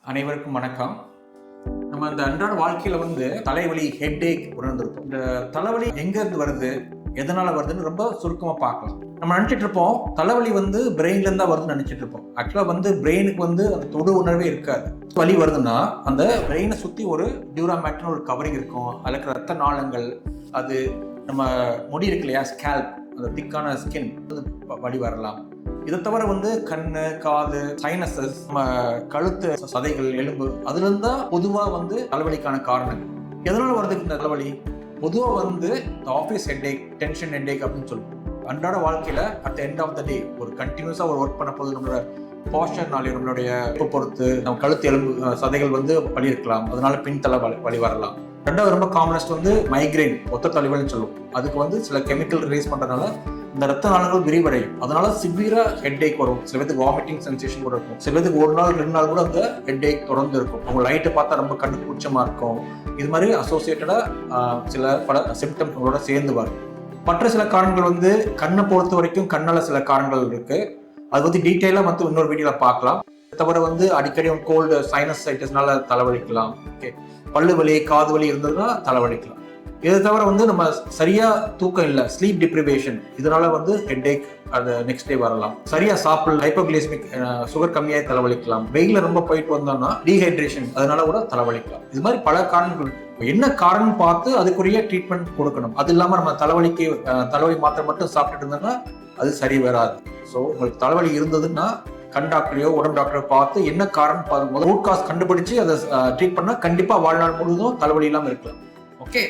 அனைவருக்கும் வணக்கம். நம்ம இந்த அன்றாட வாழ்க்கையில தலைவலி, ஹெட்ஏக் உணர்ந்திருப்போம். இந்த தலைவலி எங்க இருந்து வருது, எதனால வருதுன்னு ரொம்ப சுருக்கமா பார்க்கலாம். நம்ம நினைச்சிட்டு இருப்போம் தலைவலி பிரெயின்ல இருந்தா வருதுன்னு நினைச்சிட்டு இருப்போம். ஆக்சுவலா பிரெயினுக்கு அந்த தொடு உணர்வே இருக்காது. வலி வருதுன்னா அந்த பிரெயினை சுத்தி ஒரு டியூராமேட்னு ஒரு கவரிங் இருக்கும். அதுல இருக்கிற ரத்த நாளங்கள், அது நம்ம முடி இருக்கு இல்லையா, ஸ்கேல்ப், அந்த திக்கான ஸ்கின் வலி வரலாம். இதை தவிர கண்ணு, காது, சைனசஸ், நம்ம கழுத்து சதைகள், எலும்பு, அதுல இருந்தா பொதுவா தலைவலிக்கான காரணம். எதனால வருது இந்த தலைவலி? பொதுவா ஆஃபீஸ் ஹெட்டேக், டென்ஷன் ஹெட்டேக் அப்படின்னு சொல்லுவோம். அன்றாட வாழ்க்கையில அட் எண்ட் ஆஃப் த டே ஒரு கண்டினியூஸா ஒரு ஒர்க் பண்ண போது நம்மளோட போஸ்டர்னாலே, நம்மளுடைய பொறுத்து நம்ம கழுத்து, எலும்பு, சதைகள் வலி இருக்கலாம். அதனால பின்தலை வலி வரலாம். ரெண்டாவது ரொம்ப காமனஸ்ட் மைக்ரைன், ஒத்த தலைவலின்னு சொல்லுவோம். அதுக்கு சில கெமிக்கல் ரிலீஸ் பண்றதுனால இந்த ரத்த நாளங்கள் விரிவடையும். அதனால சிவியரா ஹெட்ஏக் வரும். சில பேருக்கு வாமிட்டிங் சென்சேஷன் கூட இருக்கும். சில பேருக்கு ஒரு நாள் 2 நாள் கூட அந்த ஹெட்ஏக் தொடர்ந்து இருக்கும். அவங்க லைட்டை பார்த்தா ரொம்ப கண்ணு கூச்சமா இருக்கும். இது மாதிரி அசோசியேட்டடா சில பல சிம்டம்ஸோட சேர்ந்து வரும். மற்ற சில காரணங்கள் கண்ணை பொறுத்த வரைக்கும் கண்ணால சில காரணங்கள் இருக்கு. அது டீட்டெயிலா இன்னொரு வீடியோல பார்க்கலாம். தவிர அடிக்கடி கோல்டு, சைனசைட்டிஸ்னால தலைவலிக்கலாம். ஓகே, பல்லு வலி, காது வலி இருந்ததுன்னா தலைவலிக்கலாம். இதை தவிர நம்ம சரியா தூக்கம் இல்லை, ஸ்லீப் டிப்ரிவேஷன், இதனால ஹெட்ஏக் அது நெக்ஸ்ட் டே வரலாம். சரியா சாப்பிடல, ஹைப்போகிளைசமிக், சுகர் கம்மியாக தலைவலிக்கலாம். வெயில ரொம்ப போயிட்டு வந்தோம்னா டீஹைட்ரேஷன், அதனால கூட தலைவலிக்கலாம். இது மாதிரி பல காரணங்கள். என்ன காரணம் பார்த்து அதுக்குரிய ட்ரீட்மெண்ட் கொடுக்கணும். அது இல்லாம நம்ம தலைவலி மாத்திரை மட்டும் சாப்பிட்டுட்டு இருந்தோம்னா அது சரி வராது. ஸோ உங்களுக்கு தலைவலி இருந்ததுன்னா கண் டாக்டரையோ உடம்பு டாக்டரை பார்த்து என்ன காரணம் ரூட் காஸ் கண்டுபிடிச்சு அதை ட்ரீட் பண்ணா கண்டிப்பா வாழ்நாள் முழுவதும் தலைவலி இல்லாம இருக்கலாம். ஓகே.